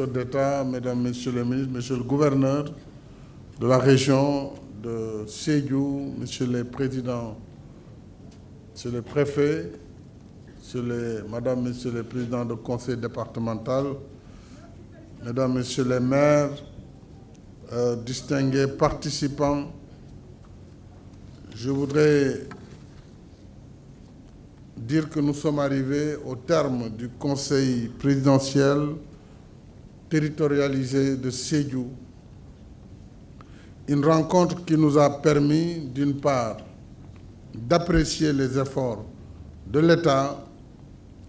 ministre d'État, mesdames, messieurs les ministres, monsieur le gouverneur de la région de Sédhiou, monsieur les présidents, monsieur les préfets, madame, messieurs les présidents de conseil départemental, mesdames, messieurs les maires, distingués participants, je voudrais dire que nous sommes arrivés au terme du conseil présidentiel territorialisé de Sédhiou, une rencontre qui nous a permis, d'une part, d'apprécier les efforts de l'État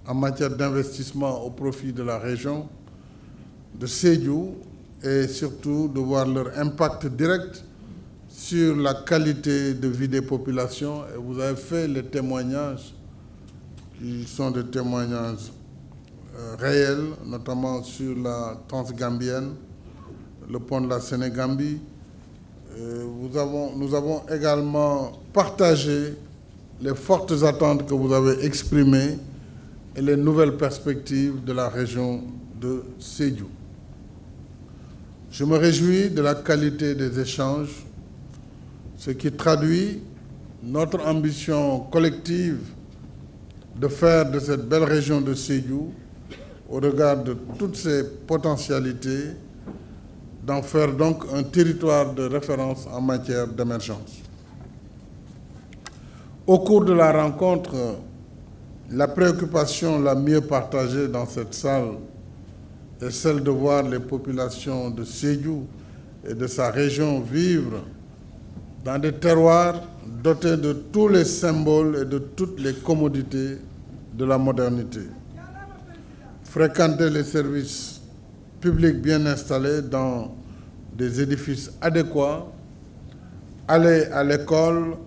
en matière d'investissement au profit de la région de Sédhiou et surtout de voir leur impact direct sur la qualité de vie des populations. Et vous avez fait les témoignages qui sont des témoignages réels, notamment sur la Transgambienne, le pont de la Sénégambie. Nous avons également partagé les fortes attentes que vous avez exprimées et les nouvelles perspectives de la région de Sédhiou. Je me réjouis de la qualité des échanges, ce qui traduit notre ambition collective de faire de cette belle région de Sédhiou, au regard de toutes ses potentialités, d'en faire donc un territoire de référence en matière d'émergence. Au cours de la rencontre, la préoccupation la mieux partagée dans cette salle est celle de voir les populations de Sédhiou et de sa région vivre dans des terroirs dotés de tous les symboles et de toutes les commodités de la modernité. Fréquenter les services publics bien installés dans des édifices adéquats, aller à l'école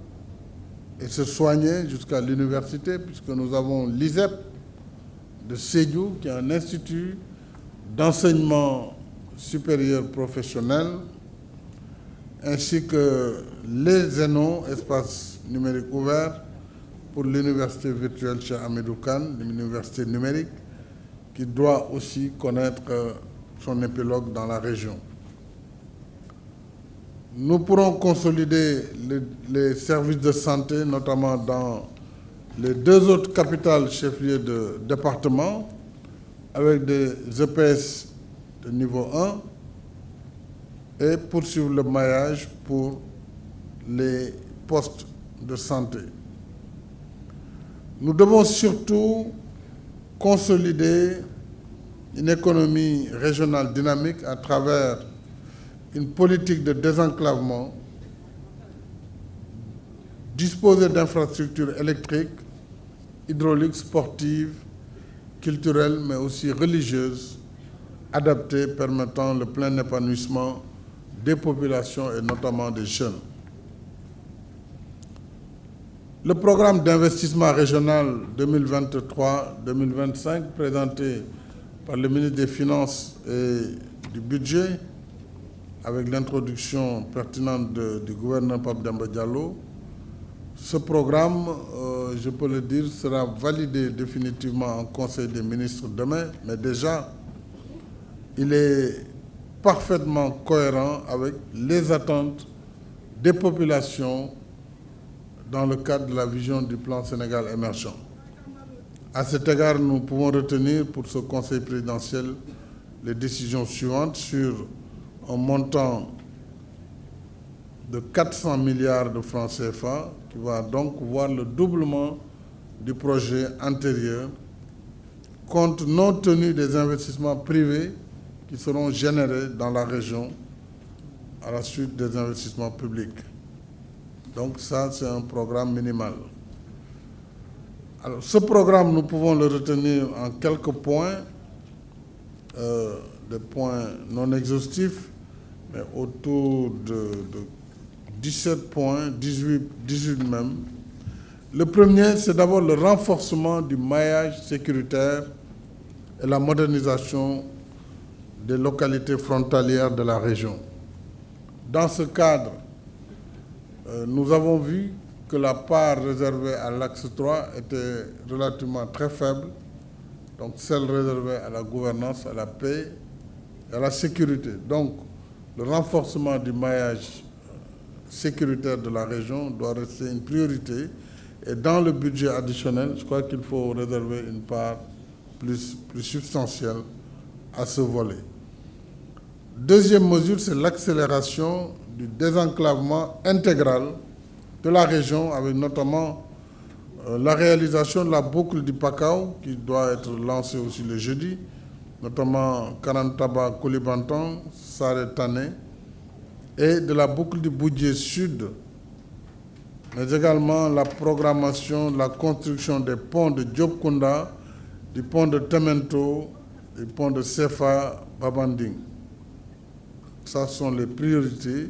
et se soigner jusqu'à l'université, puisque nous avons l'ISEP de Sédhiou, qui est un institut d'enseignement supérieur professionnel, ainsi que les Zénon, espace numérique ouvert, pour l'université virtuelle Cheikh Hamidou Kane, l'université numérique, qui doit aussi connaître son épilogue dans la région. Nous pourrons consolider les services de santé, notamment dans les deux autres capitales chefs-lieux de département, avec des EPS de niveau 1 et poursuivre le maillage pour les postes de santé. Nous devons surtout consolider une économie régionale dynamique à travers une politique de désenclavement, disposer d'infrastructures électriques, hydrauliques, sportives, culturelles, mais aussi religieuses, adaptées, permettant le plein épanouissement des populations et notamment des jeunes. Le programme d'investissement régional 2023-2025, présenté par le ministre des Finances et du Budget, avec l'introduction pertinente du gouverneur Pape Demba Diallo, ce programme, je peux le dire, sera validé définitivement en Conseil des ministres demain, mais déjà, il est parfaitement cohérent avec les attentes des populations dans le cadre de la vision du plan Sénégal émergent. À cet égard, nous pouvons retenir pour ce Conseil présidentiel les décisions suivantes sur un montant de 400 milliards de francs CFA, qui va donc voir le doublement du projet antérieur, compte non tenu des investissements privés qui seront générés dans la région à la suite des investissements publics. Donc ça, c'est un programme minimal. Alors, ce programme, nous pouvons le retenir en quelques points, des points non exhaustifs, mais autour de 17 points, 18 même. Le premier, c'est d'abord le renforcement du maillage sécuritaire et la modernisation des localités frontalières de la région. Dans ce cadre, nous avons vu que la part réservée à l'axe 3 était relativement très faible, donc celle réservée à la gouvernance, à la paix et à la sécurité. Donc, le renforcement du maillage sécuritaire de la région doit rester une priorité. Et dans le budget additionnel, je crois qu'il faut réserver une part plus substantielle à ce volet. Deuxième mesure, c'est l'accélération du désenclavement intégral de la région, avec notamment la réalisation de la boucle du Pakao, qui doit être lancée aussi le jeudi, notamment Karantaba, Koulibantan, Sare-Tané, et de la boucle du Boudjé Sud, mais également la programmation de la construction des ponts de Diop-Kounda, du pont de Temento, du pont de Sefa Babanding. Ça sont les priorités.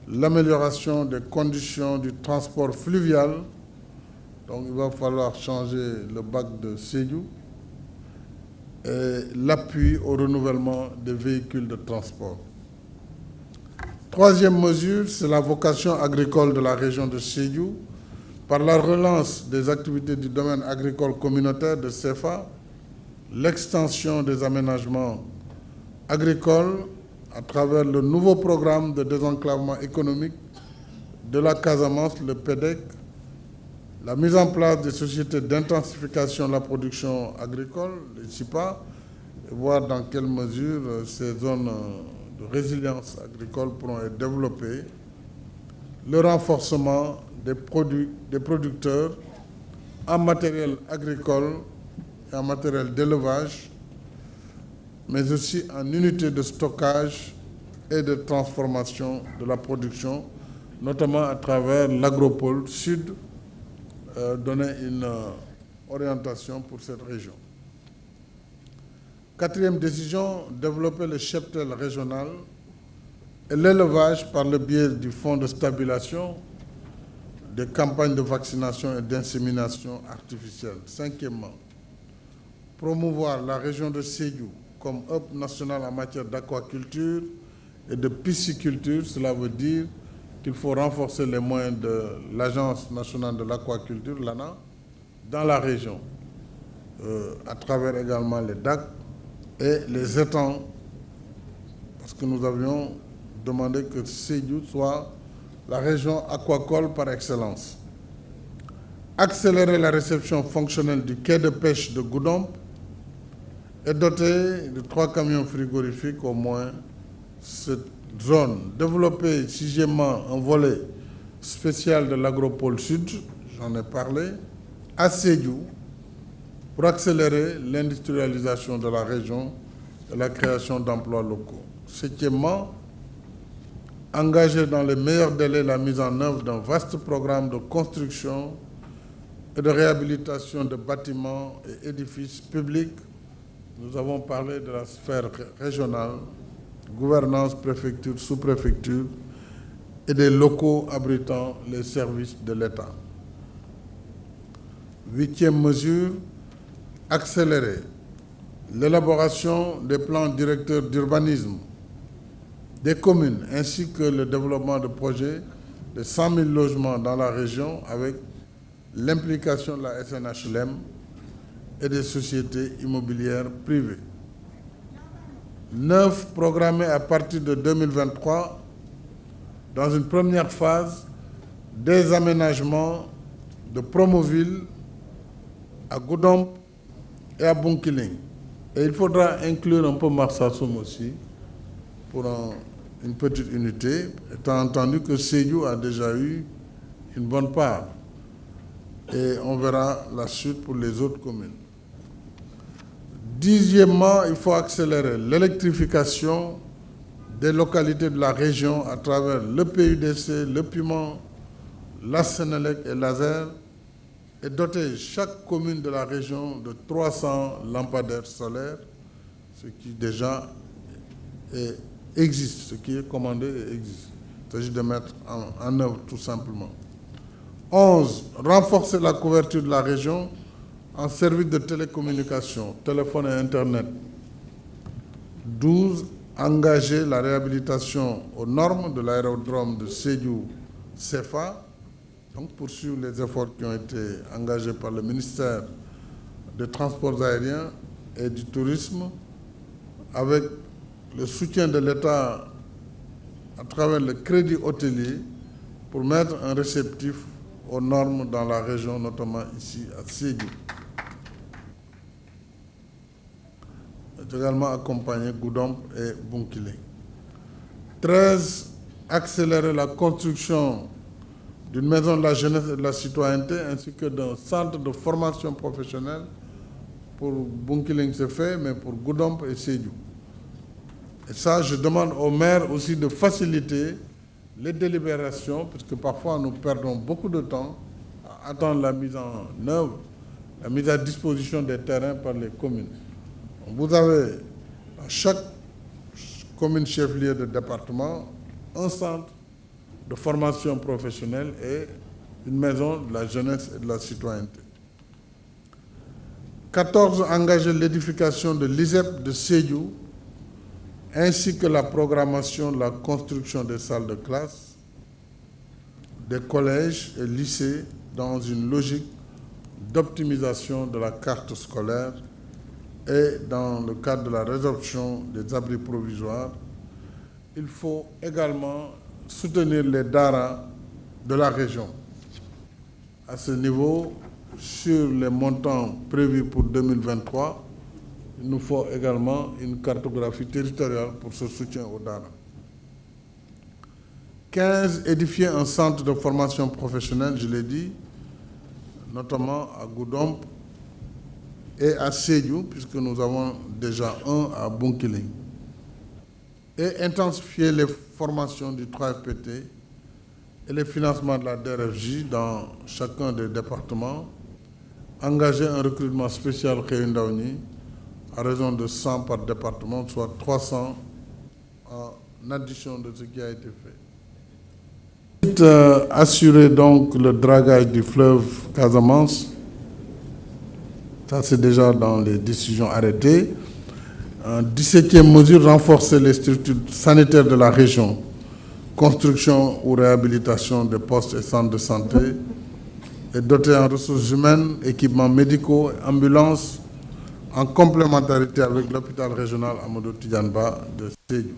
L'amélioration des conditions du transport fluvial. Donc il va falloir changer le bac de Sédhiou. Et l'appui au renouvellement des véhicules de transport. Troisième mesure, c'est la vocation agricole de la région de Sédhiou par la relance des activités du domaine agricole communautaire de CEFA, l'extension des aménagements agricoles à travers le nouveau programme de désenclavement économique de la Casamance, le PEDEC, la mise en place des sociétés d'intensification de la production agricole, les SIPA, et voir dans quelle mesure ces zones de résilience agricole pourront être développées, le renforcement des producteurs en matériel agricole et en matériel d'élevage, mais aussi en unités de stockage et de transformation de la production, notamment à travers l'agropole sud, donner une orientation pour cette région. Quatrième décision, développer le cheptel régional et l'élevage par le biais du fonds de stabilisation, des campagnes de vaccination et d'insémination artificielle. Cinquièmement, promouvoir la région de Sédhiou comme hub national en matière d'aquaculture et de pisciculture. Cela veut dire qu'il faut renforcer les moyens de l'Agence nationale de l'aquaculture, l'ANA, dans la région, à travers également les DAC et les étangs, parce que nous avions demandé que Sédhiou soit la région aquacole par excellence. Accélérer la réception fonctionnelle du quai de pêche de Goudomp et doter de 3 camions frigorifiques au moins cette zone. Développer sixièmement un volet spécial de l'agropole sud, j'en ai parlé, à Sédhiou, pour accélérer l'industrialisation de la région et la création d'emplois locaux. Septièmement, engager dans les meilleurs délais la mise en œuvre d'un vaste programme de construction et de réhabilitation de bâtiments et édifices publics. Nous avons parlé de la sphère régionale, gouvernance, préfecture, sous-préfecture et des locaux abritant les services de l'État. Huitième mesure, accélérer l'élaboration des plans directeurs d'urbanisme des communes ainsi que le développement de projets de 100 000 logements dans la région avec l'implication de la SNHLM et des sociétés immobilières privées. 9, programmés à partir de 2023, dans une première phase, des aménagements de Promoville à Goudomp et à Bunkiling. Et il faudra inclure un peu Marsassoum aussi pour une petite unité, étant entendu que Sédhiou a déjà eu une bonne part. Et on verra la suite pour les autres communes. Dixièmement, il faut accélérer l'électrification des localités de la région à travers le PUDC, le Piment, la Sénélec et l'Azer, et doter chaque commune de la région de 300 lampadaires solaires, ce qui déjà existe, ce qui est commandé et existe. Il s'agit de mettre en œuvre tout simplement. 11, renforcer la couverture de la région en services de télécommunication, téléphone et Internet. 12, engager la réhabilitation aux normes de l'aérodrome de Sédhiou-CEFA, donc poursuivre les efforts qui ont été engagés par le ministère des Transports aériens et du Tourisme avec le soutien de l'État à travers le crédit hôtelier pour mettre un réceptif aux normes dans la région, notamment ici à Sédhiou. J'ai également accompagné Goudomp et Bounkiling. 13. Accélérer la construction d'une maison de la jeunesse et de la citoyenneté ainsi que d'un centre de formation professionnelle. Pour Bounkiling, c'est fait, mais pour Goudomp et Sédhiou. Et ça, je demande aux maires aussi de faciliter les délibérations, puisque parfois nous perdons beaucoup de temps à attendre la mise en œuvre, la mise à disposition des terrains par les communes. Vous avez à chaque commune chef-lieu de département un centre de formation professionnelle et une maison de la jeunesse et de la citoyenneté. 14. Engager l'édification de l'ISEP de Sédhiou ainsi que la programmation de la construction des salles de classe, des collèges et lycées dans une logique d'optimisation de la carte scolaire et dans le cadre de la résorption des abris provisoires. Il faut également soutenir les daras de la région. À ce niveau, sur les montants prévus pour 2023, il nous faut également une cartographie territoriale pour ce soutien aux daras. 15. Édifier un centre de formation professionnelle, je l'ai dit, notamment à Goudomp et à Sédhiou, puisque nous avons déjà un à Bounkiling. Et intensifier les formations du 3FPT et les financements de la DRFJ dans chacun des départements. Engager un recrutement spécial Réundaouni à raison de 100 par département, soit 300 en addition de ce qui a été fait. Assurer donc le dragage du fleuve Casamance. Ça, c'est déjà dans les décisions arrêtées. 17e mesure, renforcer les structures sanitaires de la région. Construction ou réhabilitation des postes et centres de santé. Et doter en ressources humaines, équipements médicaux, ambulances, en complémentarité avec l'hôpital régional Amadou Tidjanba de Sédhiou.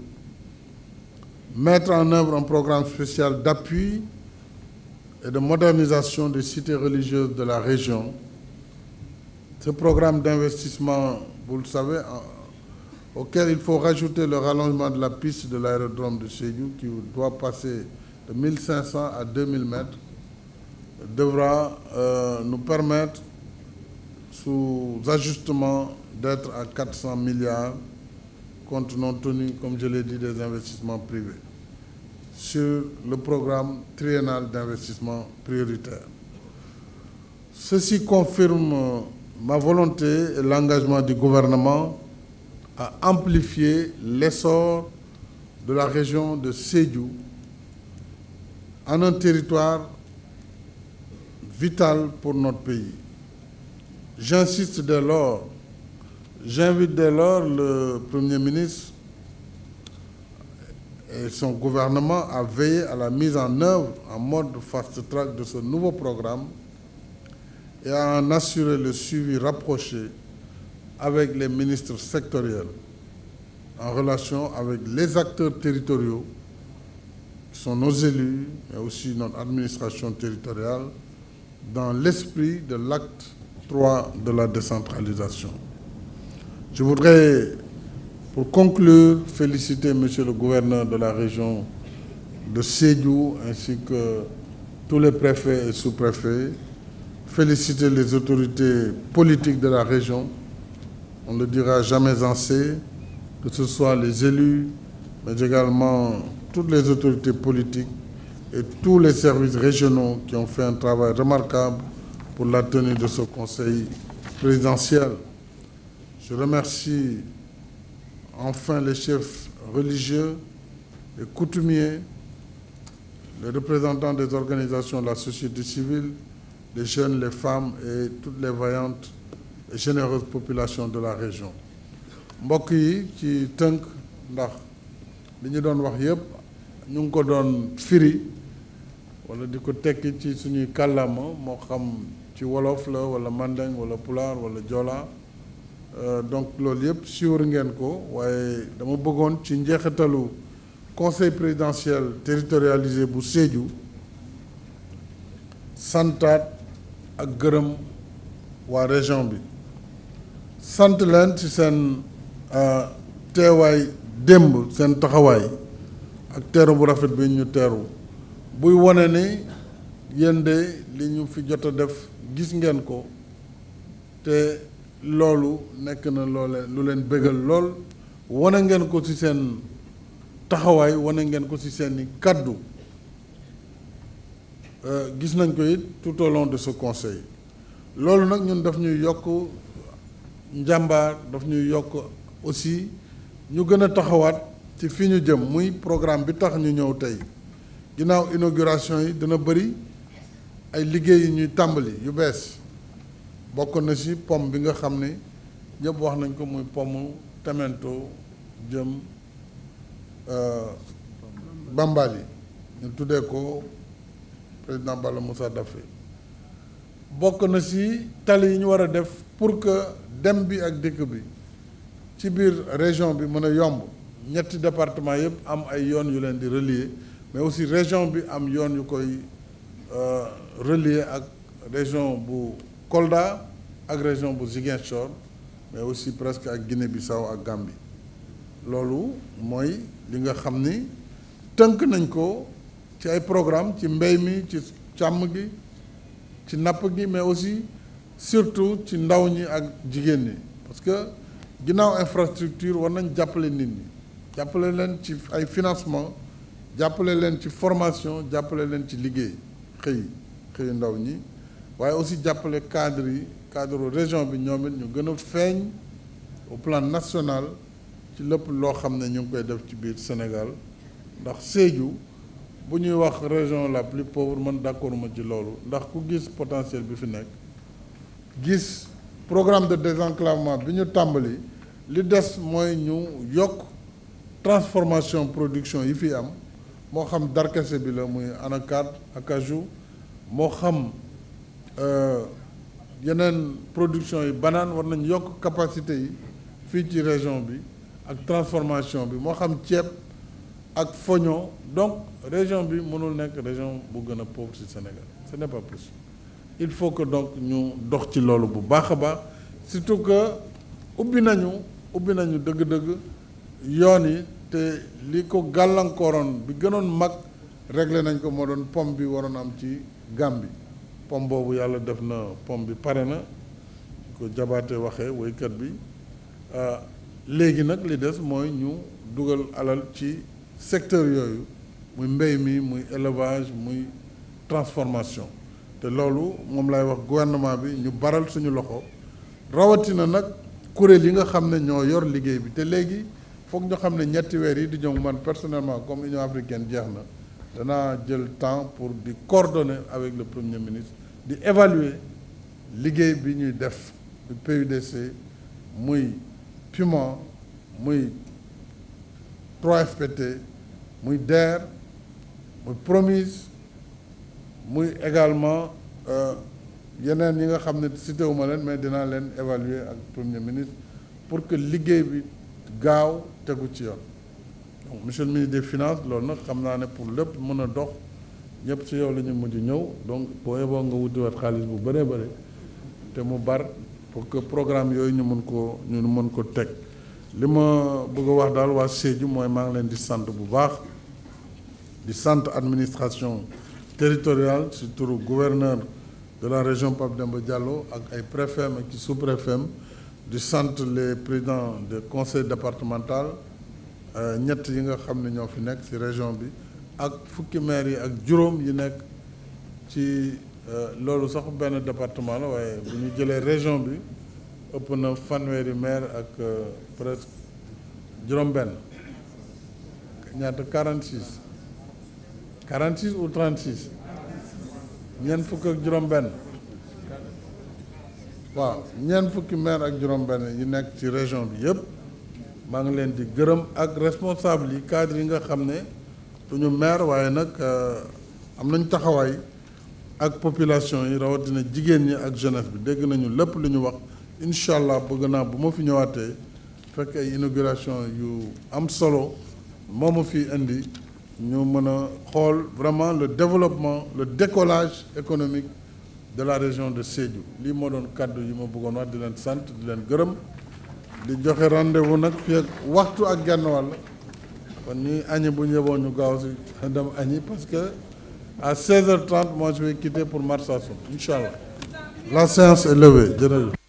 Mettre en œuvre un programme spécial d'appui et de modernisation des cités religieuses de la région. Ce programme d'investissement, vous le savez, auquel il faut rajouter le rallongement de la piste de l'aérodrome de Sédhiou qui doit passer de 1500 à 2000 mètres, devra nous permettre, sous ajustement, d'être à 400 milliards, compte tenu, comme je l'ai dit, des investissements privés, sur le programme triennal d'investissement prioritaire. Ceci confirme ma volonté et l'engagement du gouvernement à amplifier l'essor de la région de Sédhiou en un territoire vital pour notre pays. J'insiste dès lors, j'invite dès lors le Premier ministre et son gouvernement à veiller à la mise en œuvre en mode fast-track de ce nouveau programme et à en assurer le suivi rapproché avec les ministres sectoriels en relation avec les acteurs territoriaux qui sont nos élus et aussi notre administration territoriale dans l'esprit de l'acte 3 de la décentralisation. Je voudrais, pour conclure, féliciter Monsieur le gouverneur de la région de Sédhiou ainsi que tous les préfets et sous-préfets, féliciter les autorités politiques de la région, on ne le dira jamais assez, que ce soit les élus, mais également toutes les autorités politiques et tous les services régionaux qui ont fait un travail remarquable pour la tenue de ce conseil présidentiel. Je remercie enfin les chefs religieux, les coutumiers, les représentants des organisations de la société civile, les jeunes, les femmes et toutes les vaillantes et généreuses populations de la région. mbokk yi ci tënk ndax li ñu doon wax yëpp ñu ngi ko doon firi wala di ko tekki ci suñuy kàllaama moo xam ci wolof la wala mandeng wala pulaar wala joola donc loolu yëpp suivre ngeen ko waaye dama bëggoon ci njeexitalu conseil présidentiel territorialisé bu Sédhiou santaat ak gërëm waa région bi sant leen ci seen teewaay démb seen taxawaay ak teeru bu rafet bi ñu teeru buy wane ni yéen de li ñu fi jot a def gis ngeen ko te loolu nekk na lu leen bégal lool wane ngeen ko ci seen taxawaay wane ngeen ko ci seeni kàddu gis nañ ko it tout au long de ce conseil loolu nag ñun daf ñuy yokk njàmbaar daf ñuy yokk aussi ñu gën a taxawaat ci fi ñu jëm muy programme bi tax ñu ñëw tey ginnaaw inauguration yi dina bëri ay liggéey yu ñuy tàmbali yu bees bokk na ci pom bi nga xam ne ñëpp wax nañ ko muy pomu Temento jëm Bambali ñu tuddee ko président Bala Moussa Daffé bokk na ci tali yi ñu war a def pour que dem bi ak dikk bi ci biir région bi mën a yomb ñetti département yëpp am ay yoon yu leen di relier mais aussi région bi am yoon yu koy relier ak région bu Kolda ak région bu Ziguinchor mais aussi presque ak Guinée-Bissau ak Gambie loolu mooy li nga xam ni tënk nañ ko ci ay programme ci mbéy mi ci càmm gi ci napp gi mais aussi surtout ci ndaw ñi ak jigéen ñi parce que ginnaaw infrastructure war nañ jàppale nit ñi jàppale leen ci ay financement jàppale leen ci formation jàppale leen ci liggéey xëyu ndaw ñi waaye aussi jàppale cadre région bi ñoom it ñu gën a feeñ au plan national ci lépp loo xam ne ñu ngi koy def ci biir Sénégal ndax Sédhiou bu ñuy wax région la plus pauvre man d'accord ma ci loolu ndax ku gis potentiel bi fi nekk gis programme de désenclavement bi ñu tàmbali li des mooy ñu yokk transformation production yi fi am moo xam darkase bi la muy anacarde acajou moo xam yeneen production yi banaan war nañ yokk capacité yi fii ci région bi ak transformation bi moo xam ceeb ak foño donc région bi mënul nekk région bu gën a pauvre ci Sénégal ce n'est pas possible il faut que donc ñu dox ci loolu bu baax a baax surtout que ubbi nañu dëgg-dëgg yoon yi te li ko gàllankooroon bi gënoon mag réglé nañ ko moo doon pom bi waroon am ci Gambie pom boobu yàlla def na pom bi pare na ko jabaate waxee woykat bi léegi nag li des mooy ñu dugal alal ci secteur yooyu muy mbéy mi muy élevage muy transformation te loolu moom lay wax gouvernement bi ñu baral suñu loxo rawatina nag kuréel yi nga xam ne ñoo yor liggéey bi te léegi foog ñu xam ne ñetti weer yi di ñëw man personnellement comme Union africaine jeex na danaa jël temps pour di coordonner avec le Premier ministre di évaluer liggéey bi ñuy def muy PUDC muy PUMA muy 3FPT muy DER muy Promise muy également yeneen yi nga xam ne cité wu ma leen mais dinaa leen évaluer ak Premier ministre pour que liggéey bi gaaw tegu ci yoon donc monsieur le ministre des finances loolu nag xam naa ne pour lépp mën a dox ñëpp ci yow la ñu mujj ñëw donc boo yeboo nga wutiwaat xaalis bu bëree bëri te mu bar pour que programme yooyu ñu mën ko teg li ma bëgg a wax daal waa Sédhiou mooy maa ngi leen di sant bu baax di sant administration territoriale ci turu gouverneur de la région Pape Demba Diallo ak ay préfet ak ci sous-préfet di sant les présidents de conseil départemental ñett yi nga xam ne ñoo fi nekk ci région bi ak fukki maire yi ak juróom yi nekk ci loolu sax benn département la waaye bu ñu jëlee région bi ëpp na fanweeri maire ak presque juróom-benn ñaata 46 ou 36 ñeent fukk ak juróom-benn waaw ñeent fukki maire ak juróom-benn yi nekk ci région bi yëpp maa ngi leen di gërëm ak responsable yi cadre yi nga xam ne duñu maire waaye nag am nañ taxawaay ak population yi rawatina jigéen ñi ak jeunesse bi dégg nañu lépp lu ñu wax incha allah bëgg naa bu ma fi ñëwaatee fekk ay inauguration yu am solo moo ma fi indi ñu mën a xool vraiment le développement le décollage économique de la région de Sédhiou lii moo doon kàddu yi ma bëggoon wax di leen sant di leen gërëm di joxe rendez-vous nag fii ak waxtu ak genn wàll kon ñuy añi bu ñu yeboo ñu gaaw si dem añi parce que à 16h30 moi je vais quitter pour Marsassoum incha allah la séance est levée jërëjëf.